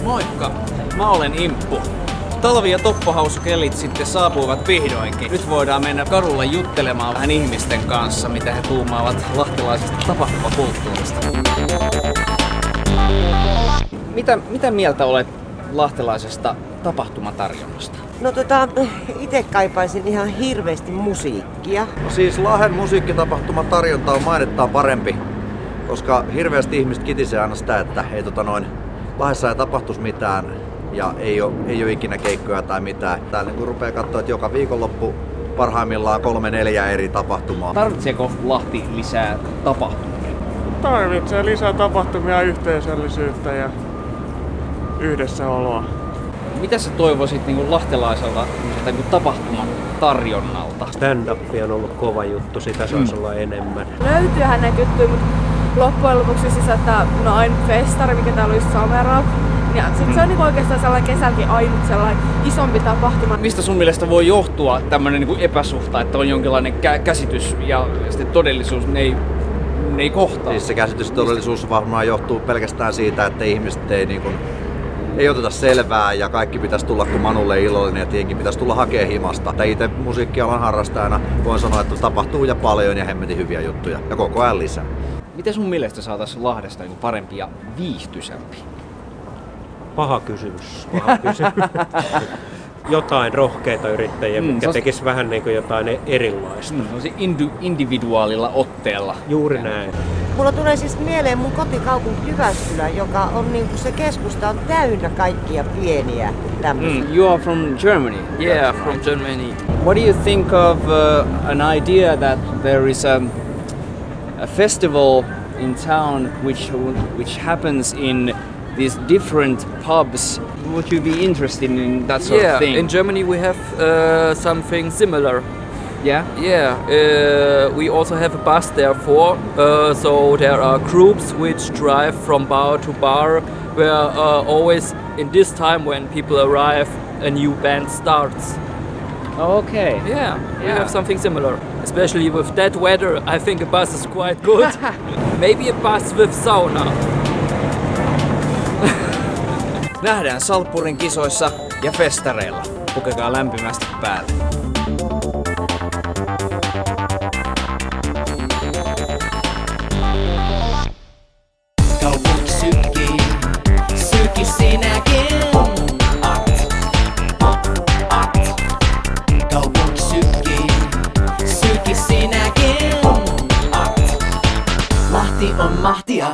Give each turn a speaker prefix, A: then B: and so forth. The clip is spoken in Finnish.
A: Moikka, mä olen Imppu. Talvi- ja toppohausukelit sitten saapuivat vihdoinkin. Nyt voidaan mennä kadulla juttelemaan vähän ihmisten kanssa, mitä he tuumaavat lahtelaisesta tapahtumakulttuurista. Mitä mieltä olet lahtelaisesta tapahtumatarjonnasta?
B: No itse kaipaisin ihan hirveästi musiikkia.
C: No siis Lahden musiikkitapahtumatarjonta on mainettaan parempi, koska hirveästi ihmiset kitisee aina sitä, että ei Lahdessa ei tapahtuisi mitään ja ei ole ikinä keikkoja tai mitään. Täällä kun rupeaa katsoa, että joka viikonloppu parhaimmillaan 3-4 eri tapahtumaa.
A: Tarvitseeko Lahti lisää tapahtumia?
D: Tarvitsee lisää tapahtumia, yhteisöllisyyttä ja yhdessäoloa.
A: Mitä sä toivoisit niin lahtelaiselta tapahtuman tarjonnalta?
E: Stand-up on ollut kova juttu, sitä saisi olla enemmän.
F: Löytyyhän näitä juttuja, mutta loppujen lopuksi sisältää ainut festari, mikä täällä on just Samerap. Ja sit se on niin oikeastaan sellainen kesälläkin ainut sellainen isompi tapahtuma.
A: Mistä sun mielestä voi johtua tämmönen niin epäsuhta, että on jonkinlainen käsitys ja sitten todellisuus, ne ei kohtaa?
C: Siis se käsitys todellisuus varmaan johtuu pelkästään siitä, että ihmiset ei oteta selvää ja kaikki pitäisi tulla kun Manulle iloinen ja tietenkin pitäisi tulla hakea himasta. Itse musiikkialan harrastajana voin sanoa, että tapahtuu ja paljon ja hemmetin hyviä juttuja ja koko ajan lisää.
A: Miten sun mielestä saataisiin Lahdesta parempi ja viihtyisämpi?
E: Paha kysymys. Jotain rohkeita yrittäjiä, mitkä tekis vähän niin kuin jotain erilaista.
A: Individuaalilla otteella.
E: Juuri näin.
B: Mulla tulee siis mieleen mun kotikaupunki Jyväskylä, joka on niinku se keskusta on täynnä kaikkia pieniä tämmöisiä.
A: You are from Germany?
G: Yeah, from Germany.
A: What do you think of an idea that there is a festival in town which happens in these different pubs? Would you be interested in that sort of thing?
G: Yeah, in Germany we have something similar.
A: Yeah?
G: Yeah, we also have a bus therefore, so there are groups which drive from bar to bar, where always in this time when people arrive, a new band starts.
A: Okay.
G: Yeah, we have something similar. Especially with that weather, I think a bus is quite good. Maybe a bus with sauna.
A: Nähdään Salppurin kisoissa ja festareilla. Pukekaa lämpimästi päälle.
H: Kaupunki sykkii, syki sinäkin. Kaupunki sykkii, syki sinäkin. Lahti on mahtia.